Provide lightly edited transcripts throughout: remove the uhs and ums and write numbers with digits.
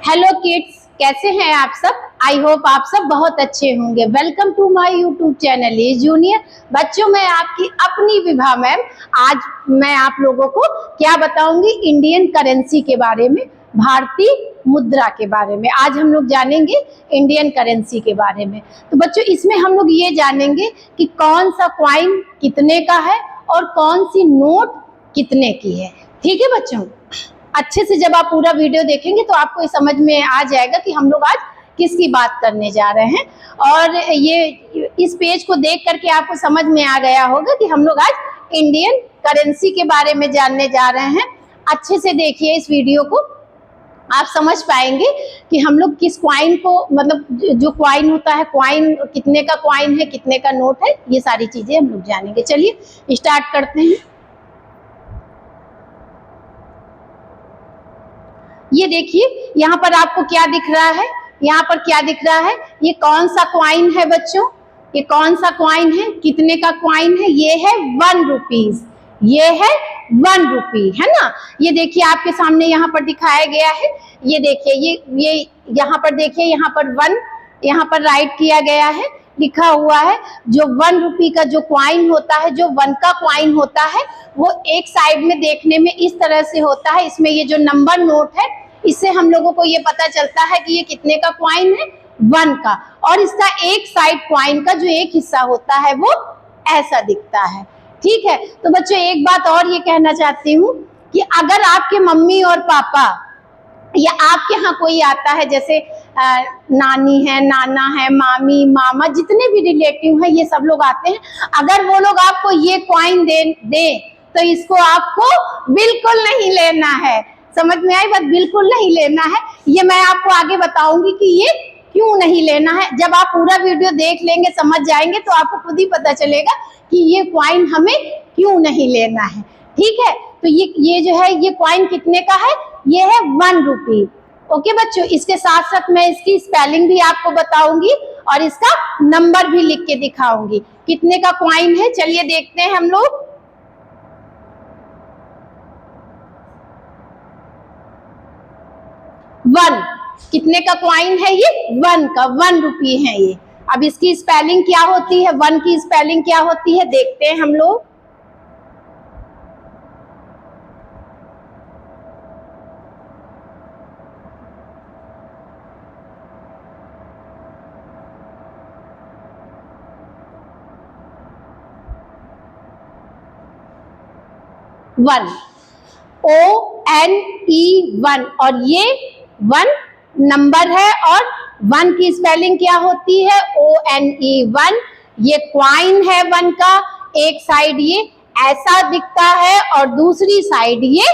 Hello kids, कैसे हैं आप सब। आई होप आप सब बहुत अच्छे होंगे। Welcome to my YouTube channel as junior. बच्चों, मैं आपकी अपनी विभा मैम। आज मैं आप लोगों को क्या बताऊंगी, इंडियन करेंसी के बारे में, भारतीय मुद्रा के बारे में। आज हम लोग जानेंगे इंडियन करेंसी के बारे में। तो बच्चों, इसमें हम लोग ये जानेंगे कि कौन सा क्वाइन कितने का है और कौन सी नोट कितने की है। ठीक है बच्चों, अच्छे से जब आप पूरा वीडियो देखेंगे तो आपको ये समझ में आ जाएगा कि हम लोग आज किसकी बात करने जा रहे हैं। और ये इस पेज को देख करके आपको समझ में आ गया होगा कि हम लोग आज इंडियन करेंसी के बारे में जानने जा रहे हैं। अच्छे से देखिए इस वीडियो को, आप समझ पाएंगे कि हम लोग किस क्वाइन को, मतलब जो क्वाइन होता है, क्वाइन कितने का क्वाइन है, कितने का नोट है, ये सारी चीजें हम लोग जानेंगे। चलिए स्टार्ट करते हैं। ये देखिए यहाँ पर आपको क्या दिख रहा है, यहाँ पर क्या दिख रहा है, ये कौन सा क्वाइन है बच्चों, ये कौन सा क्वाइन है, कितने का क्वाइन है, ये है 1 रुपीज, ये है 1 रुपी, है ना। ये देखिए आपके सामने यहाँ पर दिखाया गया है। ये देखिए ये यहाँ पर देखिए, यहाँ पर 1 यहाँ पर राइट किया गया है, लिखा हुआ है। जो 1 रुपी का जो क्वाइन होता है, जो 1 का क्वाइन होता है, वो एक साइड में देखने में इस तरह से होता है। इसमें ये जो नंबर नोट है, इससे हम लोगों को ये पता चलता है कि ये कितने का क्वाइन है, 1 का। और इसका एक साइड क्वाइन का जो एक हिस्सा होता है वो ऐसा दिखता है। ठीक है, तो बच्चों एक बात और ये कहना चाहती हूँ कि अगर आपके मम्मी और पापा या आपके यहाँ कोई आता है, जैसे नानी है, नाना है, मामी, मामा, जितने भी रिलेटिव हैं, ये सब लोग आते हैं, अगर वो लोग आपको ये क्वाइन दे तो इसको आपको बिल्कुल नहीं लेना है। समझ में आई बात, बिल्कुल नहीं लेना है। ये मैं आपको आगे बताऊंगी कि ये क्यों नहीं लेना है। जब आप पूरा वीडियो देख लेंगे, समझ जाएंगे, तो आपको खुद ही पता चलेगा कि ये क्वाइन हमें क्यों नहीं लेना है। ठीक है, तो ये जो है, ये क्वाइन कितने का है, ये है 1 रुपी। ओके बच्चों, इसके साथ साथ मैं इसकी स्पेलिंग भी आपको बताऊंगी और इसका नंबर भी लिख के दिखाऊंगी। कितने का क्वाइन है, चलिए देखते हैं हम लोग। 1 कितने का क्वाइन है, ये 1 का, 1 रुपी है ये। अब इसकी स्पेलिंग क्या होती है, 1 की स्पेलिंग क्या होती है, देखते हैं हम लोग। ONE1, और ये 1 नंबर है और 1 की स्पेलिंग क्या होती है, ONE1। ये क्वाइन है 1 का, एक साइड ये ऐसा दिखता है और दूसरी साइड ये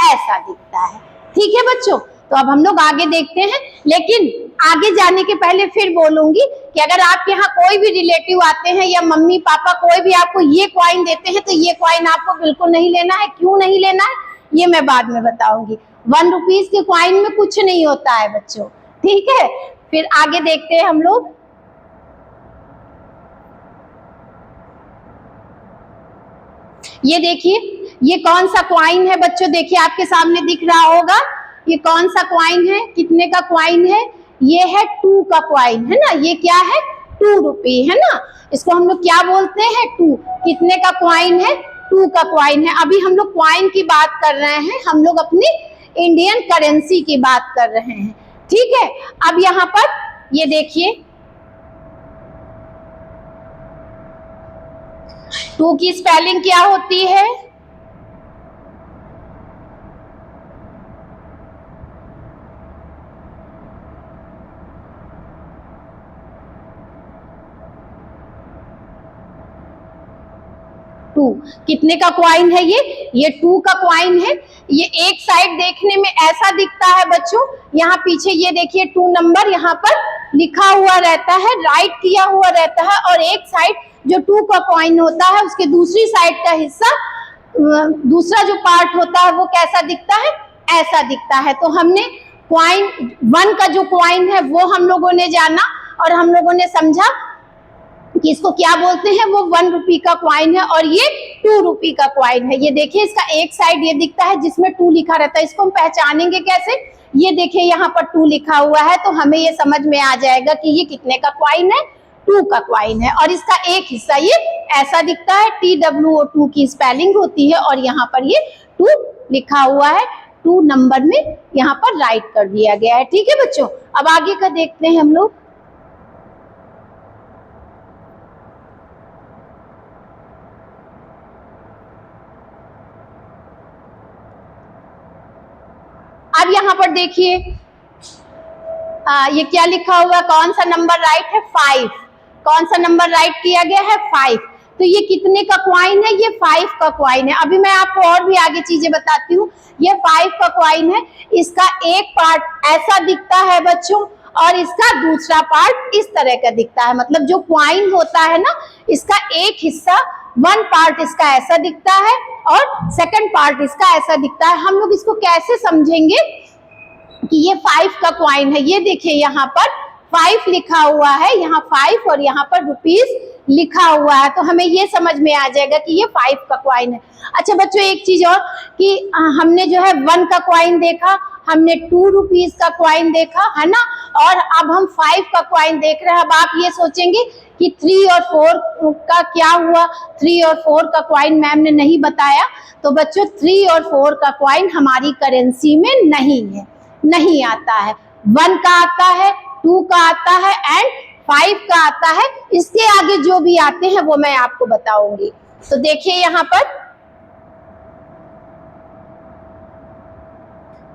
ऐसा दिखता है। ठीक है बच्चों, तो अब हम लोग आगे देखते हैं। लेकिन आगे जाने के पहले फिर बोलूंगी कि अगर आपके यहाँ कोई भी रिलेटिव आते हैं या मम्मी पापा कोई भी आपको ये क्वाइन देते हैं, तो ये क्वाइन आपको बिल्कुल नहीं लेना है। क्यों नहीं लेना है, ये मैं बाद में बताऊंगी। 1 रुपीज के क्वाइन में कुछ नहीं होता है बच्चों। ठीक है, फिर आगे देखते हैं हम लोग। ये देखिए, ये कौन सा क्वाइन है बच्चों, देखिए आपके सामने दिख रहा होगा। ये कौन सा क्वाइन है, कितने का क्वाइन है, ये है 2 का क्वाइन, है ना। ये क्या है, 2 रुपी, है ना। इसको हम लोग क्या बोलते हैं, 2। कितने का क्वाइन है, 2 का क्वाइन है। अभी हम लोग क्वाइन की बात कर रहे हैं, हम लोग अपनी इंडियन करेंसी की बात कर रहे हैं। ठीक है, अब यहाँ पर ये देखिए 2 की स्पेलिंग क्या होती है, कितने का क्वाइन है, ये 2 का क्वाइन है। ये एक साइड देखने में ऐसा दिखता है बच्चों, यहाँ पीछे ये देखिए 2 नंबर यहाँ पर लिखा हुआ रहता है, राइट किया हुआ रहता है, और एक साइड जो 2 का क्वाइन होता है, उसके दूसरी साइड का हिस्सा, दूसरा जो पार्ट होता है, वो कैसा दिखता है, ऐसा दिखता है। तो हमने क्वाइन 1 का जो क्वाइन है वो हम लोगों ने जाना और हम लोगों ने समझा कि इसको क्या बोलते हैं, वो 1 रुपी का क्वाइन है और ये 2 रुपी का क्वाइन है। ये देखिए इसका एक साइड ये दिखता है जिसमें 2 लिखा रहता है, इसको हम पहचानेंगे कैसे, ये देखिए यहाँ पर 2 लिखा हुआ है, तो हमें ये समझ में आ जाएगा कि ये कितने का कॉइन है, 2 का कॉइन है। और इसका एक हिस्सा ये ऐसा दिखता है, TWO2 की स्पेलिंग होती है, और यहाँ पर ये 2 लिखा हुआ है, 2 नंबर में यहाँ पर राइट कर दिया गया है। ठीक है बच्चों, अब आगे का देखते हैं हम लोग। अब यहाँ पर देखिए ये क्या लिखा हुआ है, कौन सा नंबर राइट है, 5। कौन सा नंबर राइट किया गया है, 5। तो ये कितने का क्वाइन है, ये 5 का क्वाइन है। अभी मैं आपको और भी आगे चीजें बताती हूँ। ये 5 का क्वाइन है, इसका एक पार्ट ऐसा दिखता है बच्चों, और इसका दूसरा पार्ट इस तरह का दिखता है। मतलब जो क्वाइन होता है ना, इसका एक हिस्सा, 1 पार्ट इसका ऐसा दिखता है और सेकंड पार्ट इसका ऐसा दिखता है। हम लोग इसको कैसे समझेंगे कि ये 5 का क्वाइन है। ये देखिए यहाँ पर 5 लिखा हुआ है, यहाँ 5 और यहाँ पर रुपीस लिखा हुआ है, तो हमें ये समझ में आ जाएगा कि ये 5 का क्वाइन है। अच्छा बच्चों, एक चीज और कि हमने जो है 1 का क्वाइन देखा, हमने 2 रुपीस का क्वाइन देखा, है ना, और अब हम 5 का क्वाइन देख रहे हैं। अब आप ये सोचेंगे कि 3 और 4 का क्या हुआ, 3 और 4 का क्वाइन मैम ने नहीं बताया। तो बच्चों 3 और 4 का क्वाइन हमारी करेंसी में नहीं है, नहीं आता है। 1 का आता है, 2 का आता है एंड 5 का आता है। इसके आगे जो भी आते हैं वो मैं आपको बताऊंगी। तो देखिए यहाँ पर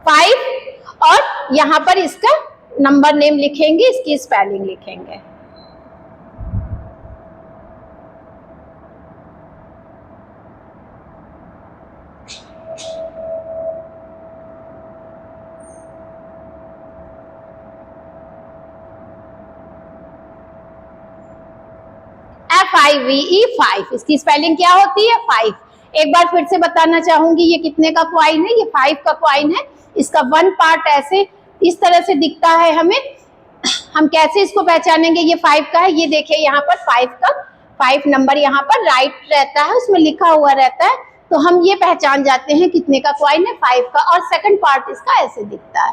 5 और यहाँ पर इसका नंबर नेम लिखेंगे, इसकी स्पेलिंग लिखेंगे। FIVE 5, इसकी स्पेलिंग क्या होती है, 5। एक बार फिर से बताना चाहूंगी, ये कितने का क्वाइन है, ये 5 का क्वाइन है। इसका 1 पार्ट ऐसे इस तरह से दिखता है हमें। हम कैसे इसको पहचानेंगे ये 5 का है, ये देखिए यहाँ पर 5 नंबर यहाँ पर राइट रहता है, उसमें लिखा हुआ रहता है, तो हम ये पहचान जाते हैं कितने का क्वाइन है, 5 का। और सेकंड पार्ट इसका ऐसे दिखता है।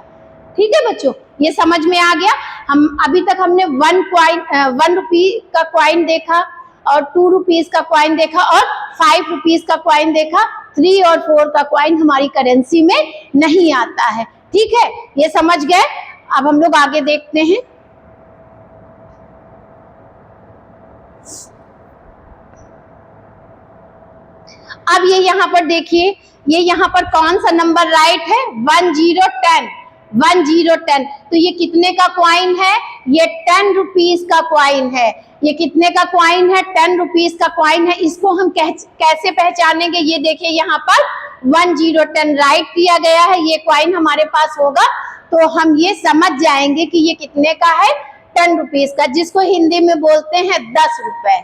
ठीक है बच्चों, ये समझ में आ गया। हम अभी तक हमने 1 रुपी का क्वाइन देखा, और 2 रुपीस का क्वाइन देखा, और 5 रुपीस का क्वाइन देखा। 3 और 4 का क्वाइन हमारी करेंसी में नहीं आता है। ठीक है, ये समझ गए। अब हम लोग आगे देखते हैं। अब ये यहाँ पर देखिए, ये यहाँ पर कौन सा नंबर राइट है, 1010। 1010, तो ये कितने का क्वाइन है, ये 10 रुपीस का क्वाइन है। ये कितने का क्वाइन है, 10 रुपीस का क्वाइन है। इसको हम कैसे पहचानेंगे, ये देखिए यहाँ पर 1010 राइट किया गया है। ये क्वाइन हमारे पास होगा तो हम ये समझ जाएंगे कि ये कितने का है, 10 रुपीस का, जिसको हिंदी में बोलते हैं 10 रुपए,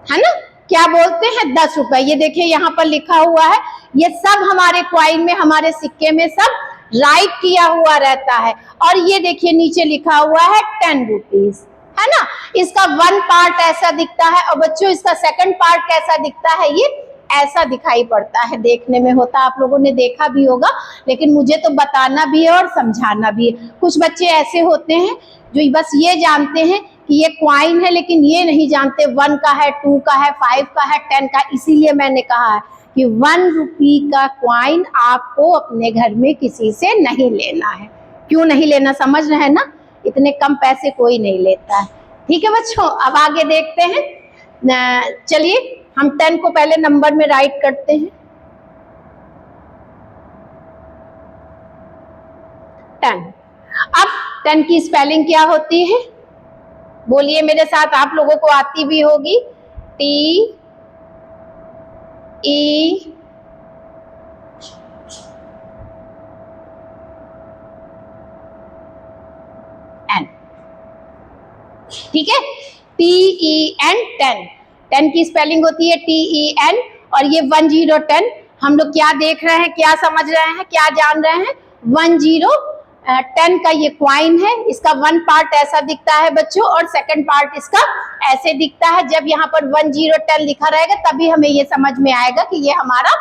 है ना। क्या बोलते हैं, 10 रुपए। ये देखिए यहाँ पर लिखा हुआ है, ये सब हमारे क्वाइन में, हमारे सिक्के में सब राइट किया हुआ रहता है। और ये देखिए नीचे लिखा हुआ है 10 रुपीस, है ना। इसका 1 पार्ट ऐसा दिखता है, और बच्चों इसका सेकंड पार्ट कैसा दिखता है, ये ऐसा दिखाई पड़ता है, देखने में होता है, आप लोगों ने देखा भी होगा, लेकिन मुझे तो बताना भी है और समझाना भी है। कुछ बच्चे ऐसे होते हैं जो बस ये जानते हैं कि ये क्वाइन है, लेकिन ये नहीं जानते 1 का है, 2 का है, 5 का है, 10 का। इसीलिए मैंने कहा है कि 1 रुपी का क्वाइन आपको अपने घर में किसी से नहीं लेना है। क्यों नहीं लेना, समझ रहे हैं ना, इतने कम पैसे कोई नहीं लेता है। ठीक है बच्चों, अब आगे देखते हैं। चलिए हम 10 को पहले नंबर में राइट करते हैं। 10। अब 10 की स्पेलिंग क्या होती है, बोलिए मेरे साथ, आप लोगों को आती भी होगी। TEN। ठीक है, TEN, 10। 10 की स्पेलिंग होती है TEN, और ये 1010। हम लोग क्या देख रहे हैं, क्या समझ रहे हैं, क्या जान रहे हैं, 1010 का ये क्वाइन है। इसका 1 पार्ट ऐसा दिखता है बच्चों, और सेकंड पार्ट इसका ऐसे दिखता है। जब यहाँ पर 1010 लिखा रहेगा तभी हमें ये समझ में आएगा कि ये हमारा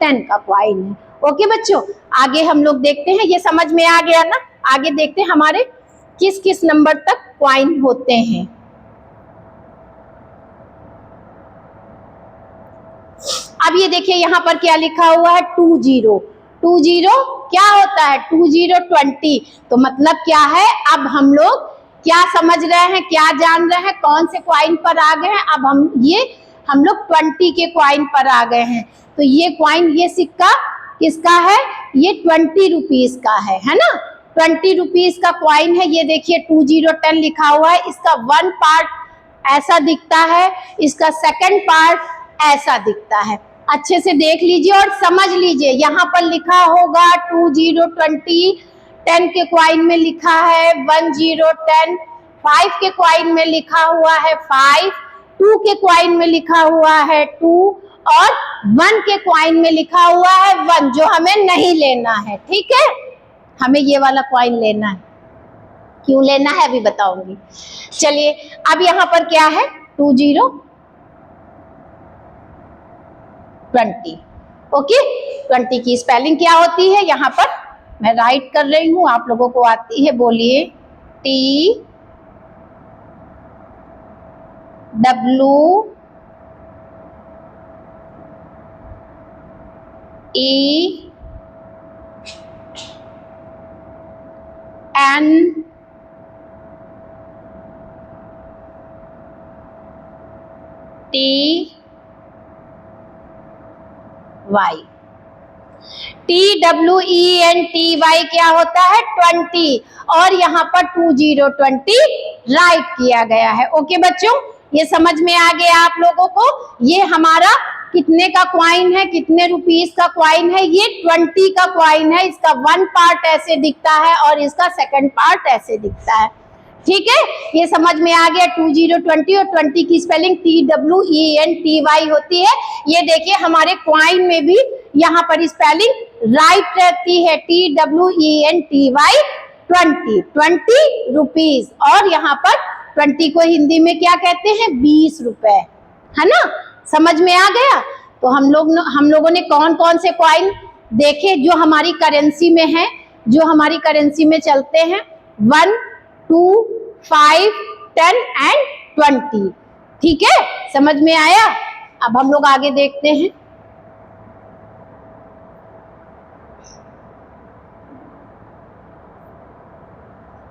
10 का क्वाइन है। ओके बच्चों, आगे हम लोग देखते हैं, ये समझ में आ गया ना। आगे देखते हैं हमारे किस किस नंबर तक क्वाइन होते हैं। अब ये देखिए यहाँ पर क्या लिखा हुआ है, 20। 20 क्या होता है, 20 20। तो मतलब क्या है, अब हम लोग क्या समझ रहे हैं, क्या जान रहे हैं, कौन से क्वाइन पर आ गए हैं। अब हम लोग 20 के क्वाइन पर आ गए हैं। तो ये क्वाइन, ये सिक्का किसका है, ये 20 रुपीज का है ना। 20 रुपीज का क्वाइन है। ये देखिए 2010 लिखा हुआ है। इसका 1 पार्ट ऐसा दिखता है, इसका सेकंड पार्ट ऐसा दिखता है। अच्छे से देख लीजिए और समझ लीजिए। यहाँ पर लिखा होगा 2020, 10 के क्वाइन में लिखा है 1010, 5 के क्वाइन में लिखा हुआ है 5, 2 के क्वाइन में लिखा हुआ है 2 और 1 के क्वाइन में लिखा हुआ है 1, जो हमें नहीं लेना है। ठीक है, हमें ये वाला क्वाइन लेना है। क्यों लेना है अभी बताऊंगी। चलिए, अब यहाँ पर क्या है, 20 20। ओके, 20 की स्पेलिंग क्या होती है, यहाँ पर मैं राइट कर रही हूं, आप लोगों को आती है, बोलिए। TWE TWENTY क्या होता है, 20, और यहाँ पर 2020 राइट किया गया है। ओके बच्चों, ये समझ में आ गया आप लोगों को। ये हमारा कितने का क्वाइन है, कितने रुपीस का क्वाइन है, ये 20 का क्वाइन है। इसका 1 पार्ट ऐसे दिखता है और इसका सेकंड पार्ट ऐसे दिखता है। ठीक है, ये समझ में आ गया। 2020 और 20 की स्पेलिंग TWENTY होती है। ये देखिए हमारे क्वाइन में भी यहाँ पर स्पेलिंग राइट रहती है, TWENTY 20 रुपीज। और यहाँ पर 20 को हिंदी में क्या कहते हैं, 20 रुपए, है ना। समझ में आ गया। तो हम लोगों ने कौन कौन से क्वाइन देखे जो हमारी करेंसी में है, जो हमारी करेंसी में चलते हैं, 1, 2, 5, 10 एंड 20। ठीक है, समझ में आया। अब हम लोग आगे देखते हैं।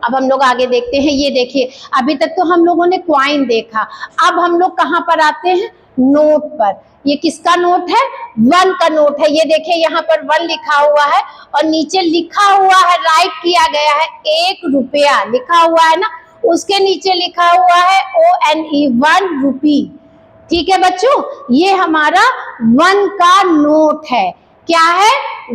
अब हम लोग आगे देखते हैं। ये देखिए, अभी तक तो हम लोगों ने क्वाइन देखा, अब हम लोग कहाँ पर आते हैं, नोट पर। ये किसका नोट है, 1 का नोट है। ये देखिए यहाँ पर 1 लिखा हुआ है और नीचे लिखा हुआ है, राइट किया गया है, 1 रुपया लिखा हुआ है ना, उसके नीचे लिखा हुआ है ONE 1 रुपी। ठीक है बच्चों, ये हमारा 1 का नोट है। क्या है,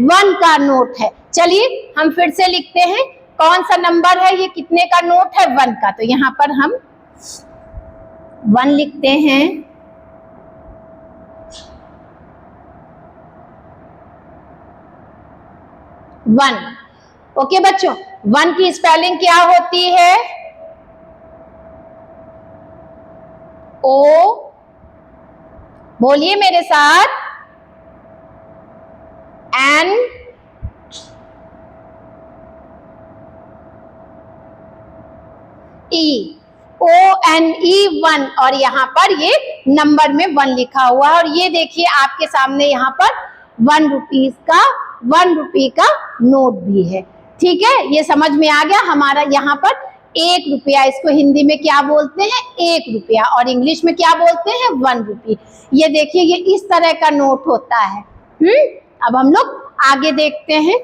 1 का नोट है। चलिए हम फिर से लिखते हैं, कौन सा नंबर है, ये कितने का नोट है, 1 का। तो यहाँ पर हम 1 लिखते हैं। 1। ओके बच्चों, 1 की स्पेलिंग क्या होती है, O, बोलिए मेरे साथ, N E, ONE 1, और यहाँ पर ये नंबर में 1 लिखा हुआ है। और ये देखिए आपके सामने यहाँ पर 1 रुपी का नोट भी है। ठीक है, ये समझ में आ गया। हमारा यहाँ पर 1 रुपया, इसको हिंदी में क्या बोलते हैं, 1 रुपया, और इंग्लिश में क्या बोलते हैं, 1 रुपी। ये देखिए, ये इस तरह का नोट होता है। अब हम लोग आगे देखते हैं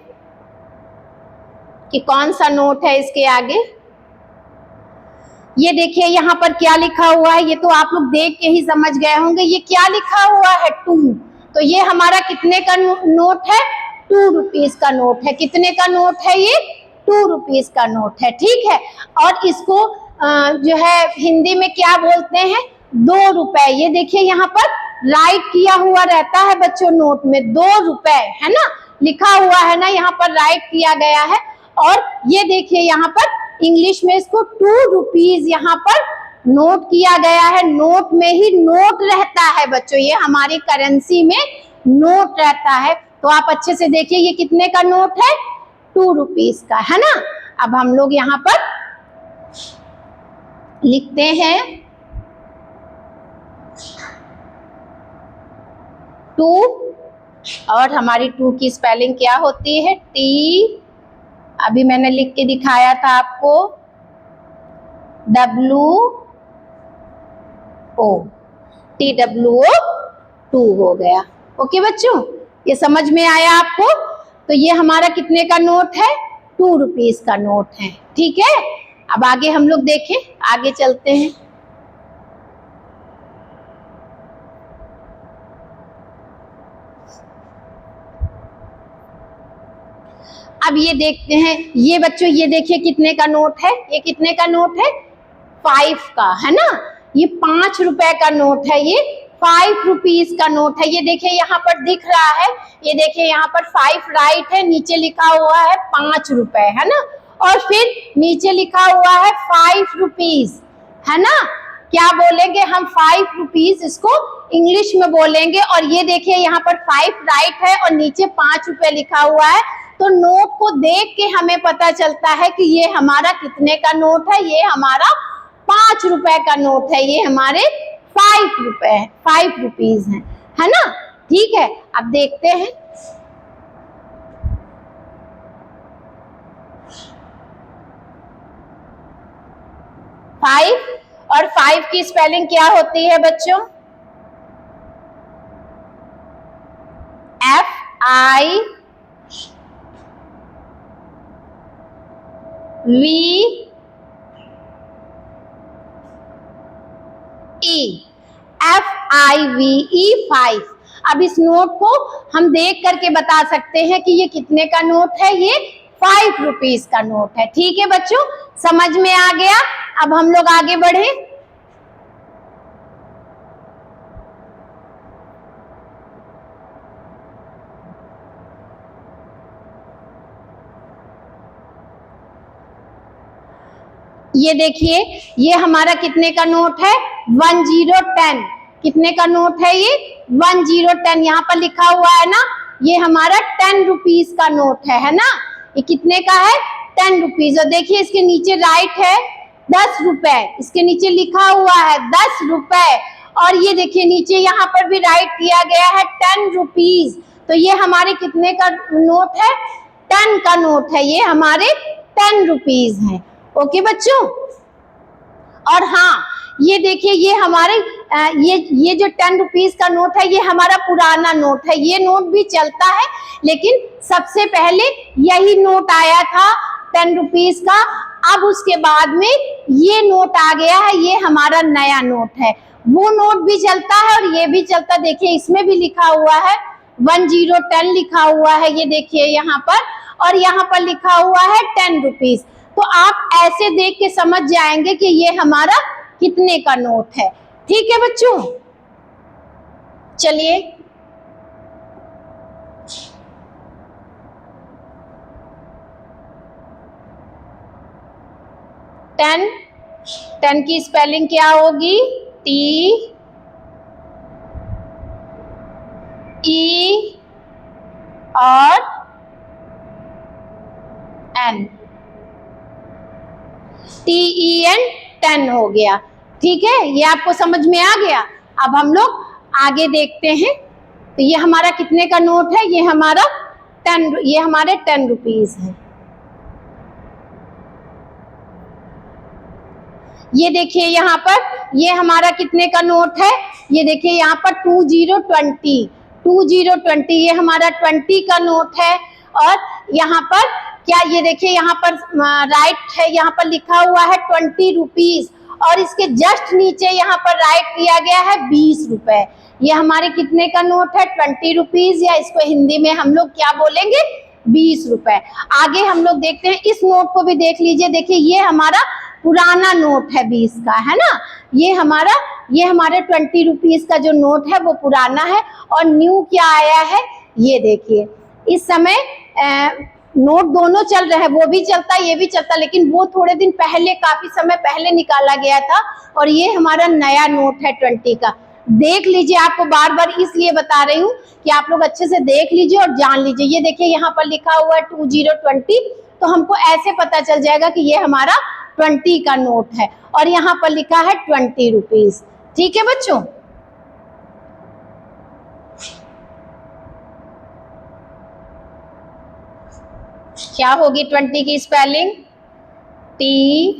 कि कौन सा नोट है इसके आगे। ये देखिए यहाँ पर क्या लिखा हुआ है, ये तो आप लोग देख के ही समझ गए होंगे। ये क्या लिखा हुआ है, 2। तो ये हमारा कितने का नोट है, 2 रुपीज का नोट है। कितने का नोट है ये, 2 रुपीज का नोट है। ठीक है, और इसको जो है हिंदी में क्या बोलते हैं, 2 रुपए। ये देखिए यहाँ पर राइट किया हुआ रहता है बच्चों, नोट में 2 रुपए है ना, लिखा हुआ है ना, यहाँ पर राइट किया गया है। और ये देखिए यहाँ पर इंग्लिश में इसको 2 रुपीज यहाँ पर नोट किया गया है। नोट में ही नोट रहता है बच्चों, ये हमारी करेंसी में नोट रहता है। तो आप अच्छे से देखिए ये कितने का नोट है, 2 रुपीज का, है ना। अब हम लोग यहाँ पर लिखते हैं 2, और हमारी 2 की स्पेलिंग क्या होती है, T, अभी मैंने लिख के दिखाया था आपको, WO, TWO 2 हो गया। ओके बच्चों, ये समझ में आया आपको। तो ये हमारा कितने का नोट है, 2 रुपीज का नोट है, ठीक है। अब आगे हम लोग देखें, आगे चलते हैं। अब ये देखते हैं, ये बच्चों ये देखिए कितने का नोट है, ये कितने का नोट है, 5 का, है ना। ये 5 रुपए का नोट है, ये 5 रुपीज का नोट है। ये देखिए यहाँ पर दिख रहा है, ये देखिए यहाँ पर 5 राइट है, नीचे लिखा हुआ है 5 रुपए, है ना। और फिर नीचे लिखा हुआ है 5 रुपीज, है ना। क्या बोलेंगे हम, 5 रुपीज, इसको इंग्लिश में बोलेंगे। और ये देखिए यहाँ पर 5 राइट है और नीचे 5 रुपए लिखा हुआ है। तो नोट को देख के हमें पता चलता है कि ये हमारा कितने का नोट है, ये हमारा 5 रुपए का नोट है, ये हमारे 5 रुपए, 5 रुपीज है ना। ठीक है, अब देखते हैं। और 5 की स्पेलिंग क्या होती है बच्चों, FIVE, FIVE 5। अब इस नोट को हम देख करके बता सकते हैं कि ये कितने का नोट है, ये 5 रुपीज का नोट है। ठीक है बच्चों, समझ में आ गया। अब हम लोग आगे बढ़े। ये देखिए, ये हमारा कितने का नोट है, 1010। कितने का नोट है ये, 1010। यहाँ पर लिखा हुआ है ना, ये हमारा 10 रुपीज का नोट है ना। ये कितने का है, 10 रुपीज। और देखिए इसके नीचे राइट है 10 रुपए, इसके नीचे लिखा हुआ है 10 रुपए। और ये देखिए नीचे यहाँ पर भी राइट किया गया है 10 रुपीज। तो ये हमारे कितने का नोट है, 10 का नोट है, ये हमारे 10 रुपीज है। ओके बच्चों। और हाँ, ये देखिए ये हमारे ये जो 10 रुपीज का नोट है, ये हमारा पुराना नोट है। ये नोट भी चलता है, लेकिन सबसे पहले यही नोट आया था 10 रुपीज का। अब उसके बाद में ये नोट आ गया है, ये हमारा नया नोट है। वो नोट भी चलता है और ये भी चलता। देखिए इसमें भी लिखा हुआ है 1010 लिखा हुआ है, ये देखिए यहाँ पर, और यहाँ पर लिखा हुआ है 10 रुपीज। तो आप ऐसे देख के समझ जाएंगे कि ये हमारा कितने का नोट है। ठीक है बच्चों, चलिए टेन की स्पेलिंग क्या होगी, TEN। और TEN 10 हो गया। ठीक है, ये आपको समझ में आ गया। अब हम लोग आगे देखते हैं। तो ये हमारा कितने का नोट है, ये हमारे 10 रुपीज है। ये देखिए यहाँ पर, ये हमारा कितने का नोट है, ये देखिए यहाँ पर 2020, ये हमारा 20 का नोट है। और यहाँ पर क्या, ये देखिए यहाँ पर राइट है, यहाँ पर लिखा हुआ है 20 रुपीज। और इसके जस्ट नीचे यहाँ पर राइट किया गया है 20 रुपए। ये हमारे कितने का नोट है, 20 रुपीज, या इसको हिंदी में हम लोग क्या बोलेंगे, 20 रुपए। आगे हम लोग देखते हैं, इस नोट को भी देख लीजिए। देखिए ये हमारा पुराना नोट है 20 का, है ना। ये हमारे 20 रुपीज का जो नोट है वो पुराना है। और न्यू क्या आया है, ये देखिए। इस समय नोट दोनों चल रहे हैं, वो भी चलता ये भी चलता, लेकिन वो थोड़े दिन पहले, काफी समय पहले निकाला गया था। और ये हमारा नया नोट है 20 का। देख लीजिए, आपको बार बार इसलिए बता रही हूँ कि आप लोग अच्छे से देख लीजिए और जान लीजिए। ये देखिए यहाँ पर लिखा हुआ है 2020, तो हमको ऐसे पता चल जाएगा कि ये हमारा 20 का नोट है और यहाँ पर लिखा है 20 रुपीज। ठीक है बच्चों, क्या होगी 20 की स्पेलिंग? TWENTY।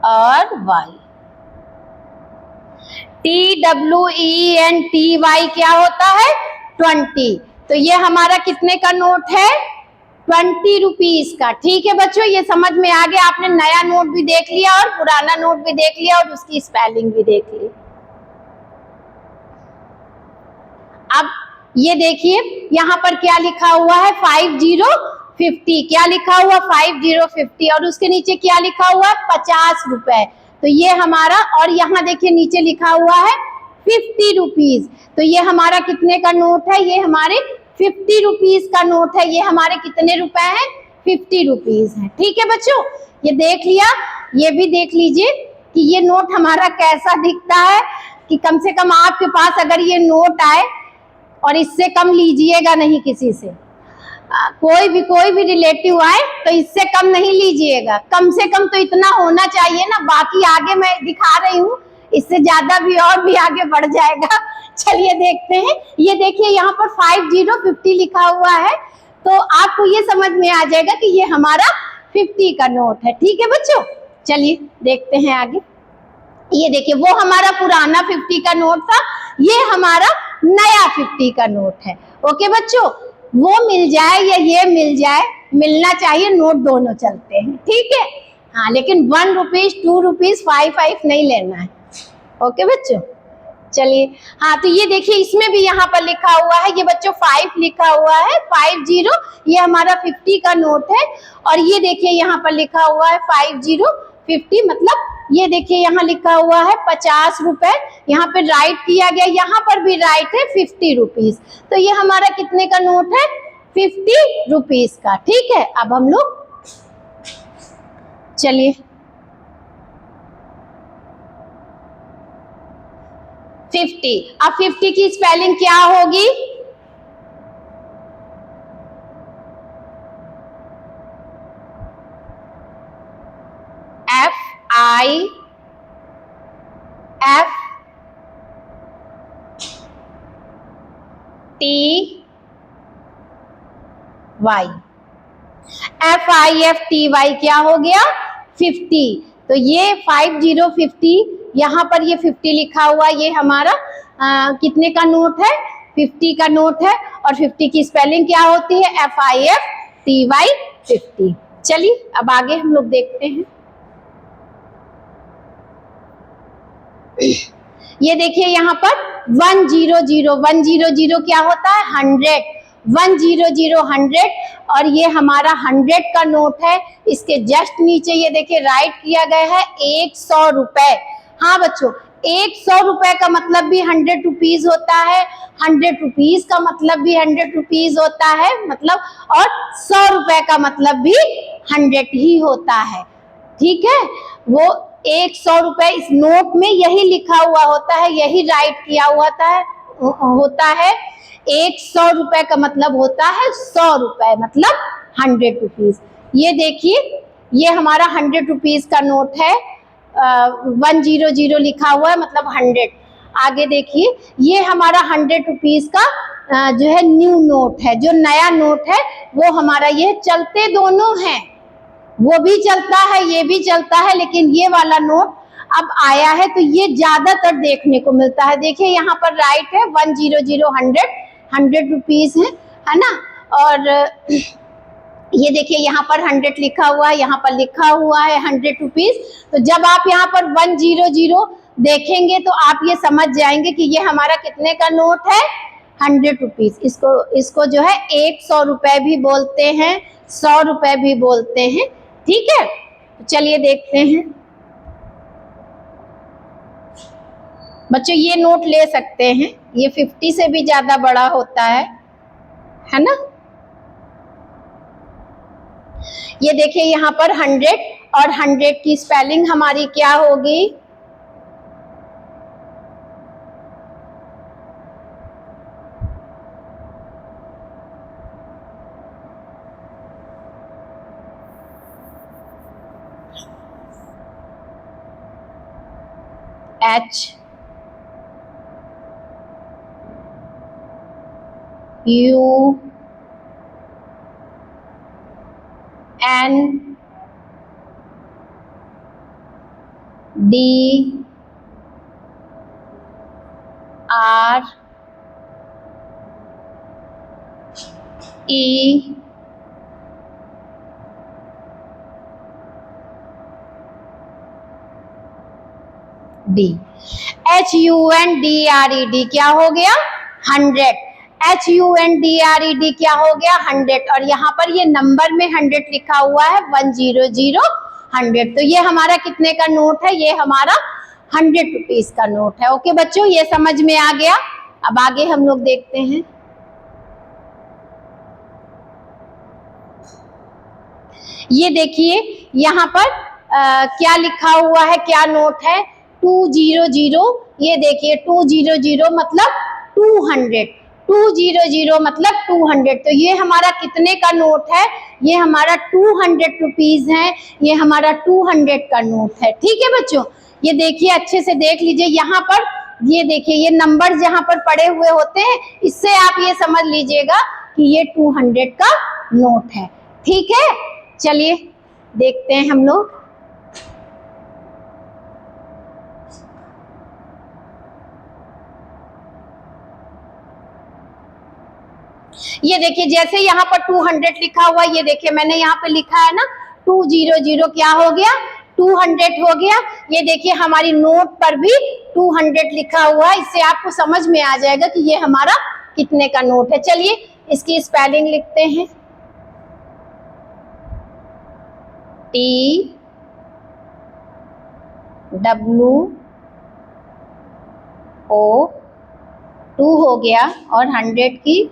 और Y। TWENTY क्या होता है? 20। तो ये हमारा कितने का नोट है? 20 रुपीज का। ठीक है बच्चों, ये समझ में आ गया। आपने नया नोट भी देख लिया और पुराना नोट भी देख लिया और उसकी स्पेलिंग भी देख ली। अब ये देखिए यहाँ पर क्या लिखा हुआ है? 5050। क्या लिखा हुआ? 5050 और उसके नीचे क्या लिखा हुआ है? 50 रुपए। तो ये हमारा, और यहाँ देखिए नीचे लिखा हुआ है 50 रुपीज। तो ये हमारा कितने का नोट है? ये हमारे 50 रुपीज का नोट है। ये हमारे कितने रुपए हैं? 50 रुपीज है। ठीक है बच्चों, ये देख लिया। ये भी देख लीजिए कि ये नोट हमारा कैसा दिखता है, कि कम से कम आपके पास अगर ये नोट आए, और इससे कम लीजिएगा नहीं किसी से। कोई भी रिलेटिव आए तो इससे कम नहीं लीजिएगा। कम से कम तो इतना होना चाहिए ना। बाकी आगे मैं दिखा रही हूँ, इससे ज्यादा भी और भी आगे बढ़ जाएगा। चलिए देखते हैं। ये देखिए यहाँ पर 5050 लिखा हुआ है, तो आपको ये समझ में आ जाएगा कि ये हमारा 50 का नोट है। ठीक है बच्चों, चलिए देखते हैं आगे। ये देखिए वो हमारा पुराना 50 का नोट था, ये हमारा नया 50 का नोट है। ओके बच्चों, वो मिल जाए या ये मिल जाए, मिलना चाहिए, नोट दोनों चलते हैं। ठीक है, हाँ, लेकिन 1 रुपीज 2 रुपीज 5 नहीं लेना है। ओके बच्चों, चलिए। हाँ, तो ये देखिए इसमें भी यहाँ पर लिखा हुआ है, ये बच्चों 5 लिखा हुआ है, 50, ये हमारा 50 का नोट है। और ये देखिए यहाँ पर लिखा हुआ है 5050, मतलब ये देखिए यहाँ लिखा हुआ है 50 रुपए। यहाँ पे राइट किया गया, यहाँ पर भी राइट है 50 रुपीज। तो ये हमारा कितने का नोट है? 50 रुपीज का। ठीक है, अब हम लोग चलिए 50। अब 50 की स्पेलिंग क्या होगी? FIFTY क्या हो गया? 50। तो ये 5050, यहाँ पर ये 50 लिखा हुआ, ये हमारा कितने का नोट है? 50 का नोट है। और 50 की स्पेलिंग क्या होती है? FIFTY 50। चलिए अब आगे हम लोग देखते हैं। ये देखिए यहाँ पर 100 क्या होता है? 100। 100 और ये हमारा 100 का नोट है। इसके जस्ट नीचे ये देखिए राइट किया गया है 100 रुपए। हाँ बच्चों, 100 रुपए का मतलब भी 100 रुपीज होता है, 100 रुपीज का मतलब भी 100 रुपीज होता है, मतलब, और 100 रुपए का मतलब भी 100 ही होता है। ठीक है, वो 100 रुपए इस नोट में यही लिखा हुआ होता है, यही राइट किया हुआ होता है। 100 रुपए का मतलब होता है 100 रुपए, मतलब 100 रुपीज। ये देखिए ये हमारा 100 रुपीज का नोट है, 100 लिखा हुआ है, मतलब 100। आगे देखिए ये हमारा 100 रुपीज का जो है न्यू नोट है, जो नया नोट है वो हमारा, ये चलते दोनों हैं, वो भी चलता है ये भी चलता है, लेकिन ये वाला नोट अब आया है तो ये ज्यादातर देखने को मिलता है। देखिए यहाँ पर राइट है 100 100 रुपीज है ना। और ये देखिए यहाँ पर 100 लिखा हुआ है, यहाँ पर लिखा हुआ है 100 रुपीज। तो जब आप यहाँ पर 100 देखेंगे तो आप ये समझ जाएंगे कि ये हमारा कितने का नोट है? 100 रुपीज। इसको जो है 100 रुपए भी बोलते हैं, 100 रुपए भी बोलते हैं। ठीक है, तो चलिए देखते हैं। बच्चों ये नोट ले सकते हैं, ये 50 से भी ज्यादा बड़ा होता है ना। ये देखिए यहाँ पर 100 और 100 की स्पेलिंग हमारी क्या होगी? H U N D R E D। HUNDRED क्या हो गया? 100। HUNDRED क्या हो गया? 100। और यहाँ पर ये नंबर में 100 लिखा हुआ है, 100 100। तो ये हमारा कितने का नोट है? ये हमारा 100 रुपीज का नोट है। ओके बच्चों, ये समझ में आ गया। अब आगे हम लोग देखते हैं। ये देखिए यहाँ पर क्या लिखा हुआ है, क्या नोट है? 200। ये देखिए 200 मतलब 200, 200 मतलब 200। तो ये हमारा कितने का नोट है? ये हमारा 200 रुपीज है, ये हमारा 200 का नोट है। ठीक है बच्चों, ये देखिए अच्छे से देख लीजिए। यहाँ पर ये देखिए ये नंबर जहाँ पर पड़े हुए होते हैं, इससे आप ये समझ लीजिएगा कि ये 200 का नोट है। ठीक है, चलिए देखते हैं हम लोग। ये देखिए जैसे यहाँ पर 200 लिखा हुआ, ये देखिए मैंने यहाँ पे लिखा है ना 200, क्या हो गया? 200 हो गया। ये देखिए हमारी नोट पर भी 200 लिखा हुआ है, इससे आपको समझ में आ जाएगा कि ये हमारा कितने का नोट है। चलिए इसकी स्पेलिंग लिखते हैं। TWO 2 हो गया, और 100 की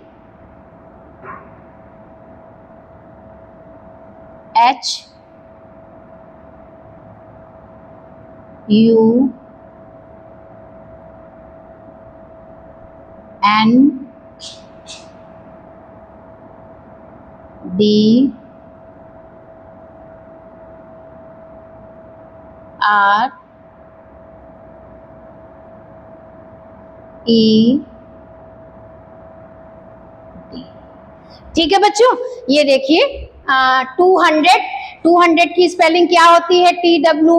HUNDRED। ठीक है बच्चों, ये देखिए 200 की स्पेलिंग क्या होती है? TWO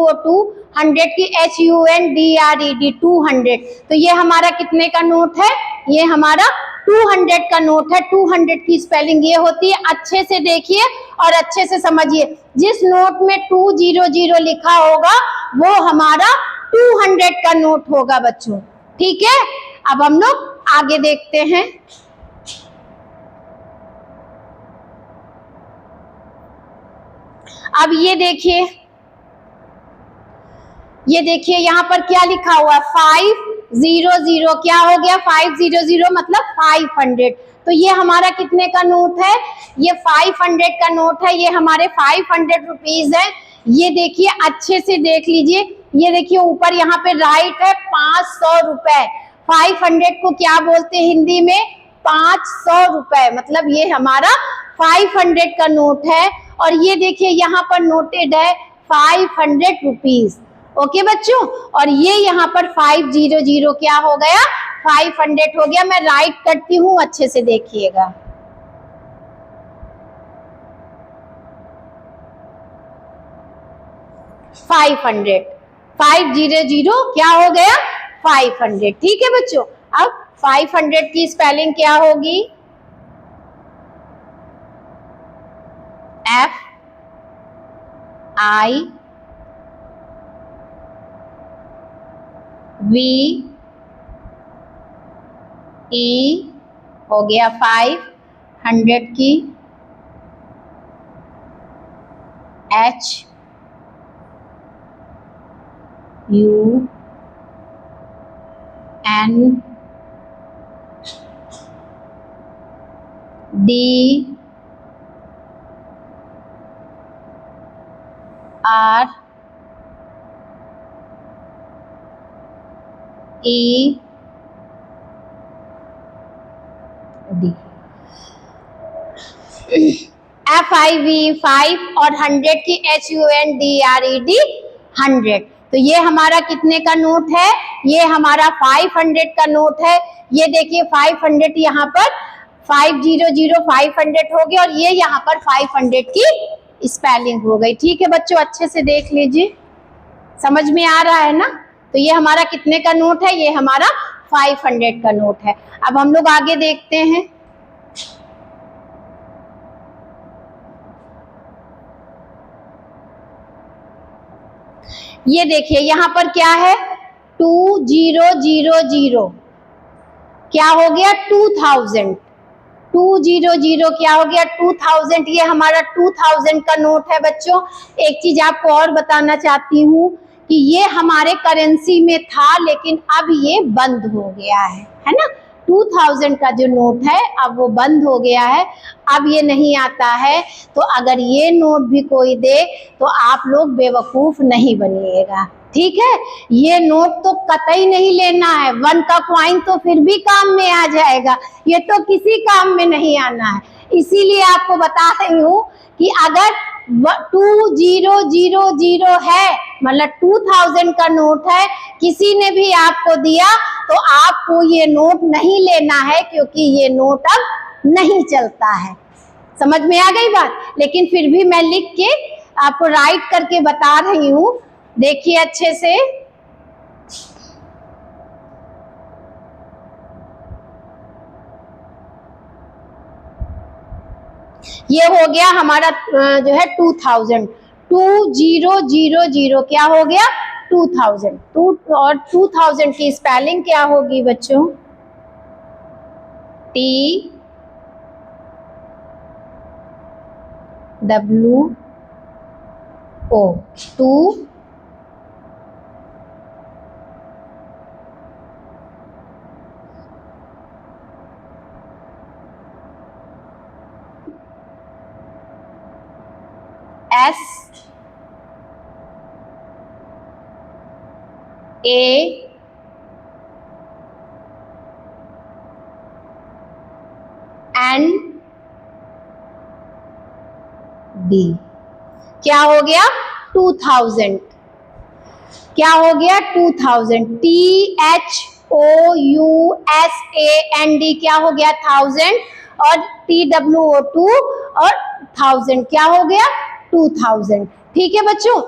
100 की HUNDRED 200। तो ये हमारा कितने का नोट है? ये हमारा 200 का नोट है। 200 की स्पेलिंग ये होती है। अच्छे से देखिए और अच्छे से समझिए। जिस नोट में 200 लिखा होगा वो हमारा 200 का नोट होगा बच्चों। ठीक है, अब हम लोग आगे देखते हैं। अब ये देखिए यहाँ पर क्या लिखा हुआ है? 500। क्या हो गया? 500 मतलब 500। तो ये हमारा कितने का नोट है? ये 500 का नोट है, ये हमारे 500 रुपीज है। ये देखिए अच्छे से देख लीजिए, ये देखिए ऊपर यहाँ पे राइट है 500 रुपए। 500 को क्या बोलते हैं हिंदी में? 500 रुपए। मतलब ये हमारा 500 का नोट है। और ये देखिए यहाँ पर नोटेड है 500 रुपीज। ओके बच्चों, और ये यहाँ पर 500 क्या हो गया? 500 हो गया। मैं राइट करती हूँ, अच्छे से देखिएगा। $500 क्या हो गया? 500। ठीक है बच्चों, अब 500 की स्पेलिंग क्या होगी? FIVE हो गया 500 की, HUNDRED N D R E D। FIV 5 और 100 की HUNDRED 100। तो ये हमारा कितने का नोट है? ये हमारा 500 का नोट है। ये देखिए 500 यहाँ पर 500 500 हो गया और ये यहाँ पर 500 की स्पेलिंग हो गई। ठीक है बच्चों, अच्छे से देख लीजिए, समझ में आ रहा है ना? तो ये हमारा कितने का नोट है? ये हमारा 500 का नोट है। अब हम लोग आगे देखते हैं। ये देखिए यहाँ पर क्या है? 2000 क्या हो गया? 2000। 200 क्या हो गया? 2000। ये हमारा 2000 का नोट है बच्चों। एक चीज आपको और बताना चाहती हूँ कि ये हमारे करेंसी में था लेकिन अब ये बंद हो गया है ना? 2000 का जो नोट है अब वो बंद हो गया है, अब ये नहीं आता है। तो अगर ये नोट भी कोई दे तो आप लोग बेवकूफ नहीं बनिएगा, ठीक है? ये नोट तो कतई नहीं लेना है। 1 का कॉइन तो फिर भी काम में आ जाएगा, ये तो किसी काम में नहीं आना है। इसीलिए आपको बता रही हूँ कि अगर 2000 है, मतलब 2000 का नोट है, किसी ने भी आपको दिया तो आपको ये नोट नहीं लेना है, क्योंकि ये नोट अब नहीं चलता है। समझ में आ गई बात? लेकिन फिर भी मैं लिख के आपको राइट करके बता रही हूँ, देखिए अच्छे से। ये हो गया हमारा जो है 2000। 2000 क्या हो गया? 2000। और 2000 की स्पेलिंग क्या होगी बच्चों? TWO two SAND। क्या हो गया? 2000। क्या हो गया? 2000। THOUSAND क्या हो गया? 1000। और TWO2 और 1000 क्या हो गया? 2000। ठीक है बच्चों,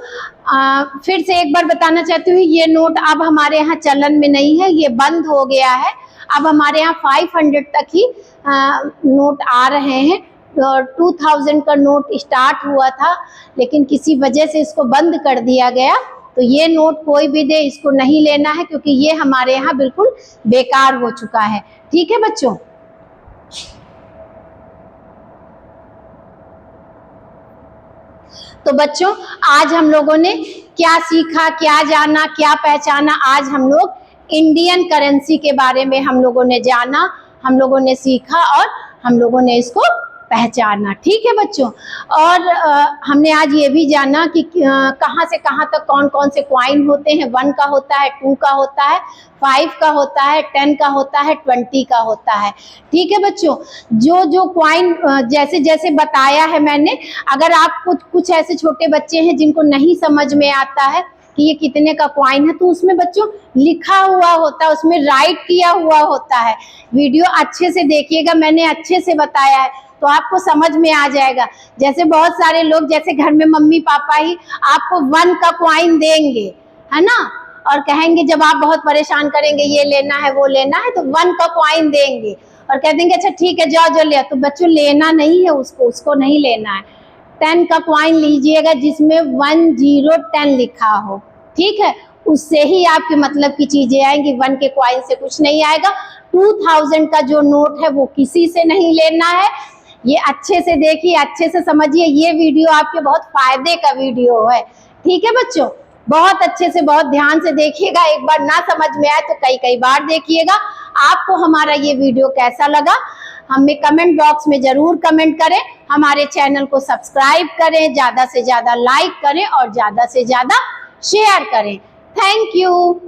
फिर से एक बार बताना चाहती हूँ, ये नोट अब हमारे यहाँ चलन में नहीं है, ये बंद हो गया है। अब हमारे यहाँ 500 तक ही नोट आ रहे हैं। 2000 का नोट स्टार्ट हुआ था लेकिन किसी वजह से इसको बंद कर दिया गया। तो ये नोट कोई भी दे, इसको नहीं लेना है, क्योंकि ये हमारे यहाँ बिल्कुल बेकार हो चुका है। ठीक है बच्चों? तो बच्चों, आज हम लोगों ने क्या सीखा, क्या जाना, क्या पहचाना? आज हम लोग इंडियन करेंसी के बारे में हम लोगों ने जाना, हम लोगों ने सीखा और हम लोगों ने इसको पहचाना। ठीक है बच्चों? और हमने आज ये भी जाना कि कहाँ से कहाँ तक कौन कौन से क्वाइन होते हैं। 1 का होता है, 2 का होता है, 5 का होता है, 10 का होता है, 20 का होता है। ठीक है बच्चों? जो जो क्वाइन जैसे जैसे बताया है मैंने, अगर आप कुछ ऐसे छोटे बच्चे हैं जिनको नहीं समझ में आता है कि ये कितने का क्वाइन है, तो उसमें बच्चों लिखा हुआ होता है, उसमें राइट किया हुआ होता है। वीडियो अच्छे से देखिएगा, मैंने अच्छे से बताया है तो आपको समझ में आ जाएगा। जैसे बहुत सारे लोग, जैसे घर में मम्मी पापा ही आपको 1 का क्वाइन देंगे, है ना, और कहेंगे, जब आप बहुत परेशान करेंगे ये लेना है वो लेना है, तो 1 का क्वाइन देंगे और कह देंगे अच्छा ठीक है जाओ जो ले। तो बच्चों लेना नहीं है उसको नहीं लेना है। 10 का क्वाइन लीजिएगा जिसमें 1 0 10 लिखा हो, ठीक है, उससे ही आपके मतलब की चीजें आएंगी। 1 के क्वाइन से कुछ नहीं आएगा। 2000 का जो नोट है वो किसी से नहीं लेना है। ये अच्छे से देखिए, अच्छे से समझिए, ये वीडियो आपके बहुत फायदे का वीडियो है। ठीक है बच्चों? बहुत अच्छे से, बहुत ध्यान से देखिएगा। एक बार ना समझ में आए तो कई कई बार देखिएगा। आपको हमारा ये वीडियो कैसा लगा हमें कमेंट बॉक्स में जरूर कमेंट करें। हमारे चैनल को सब्सक्राइब करें, ज्यादा से ज्यादा लाइक करें और ज्यादा से ज्यादा शेयर करें। Thank you.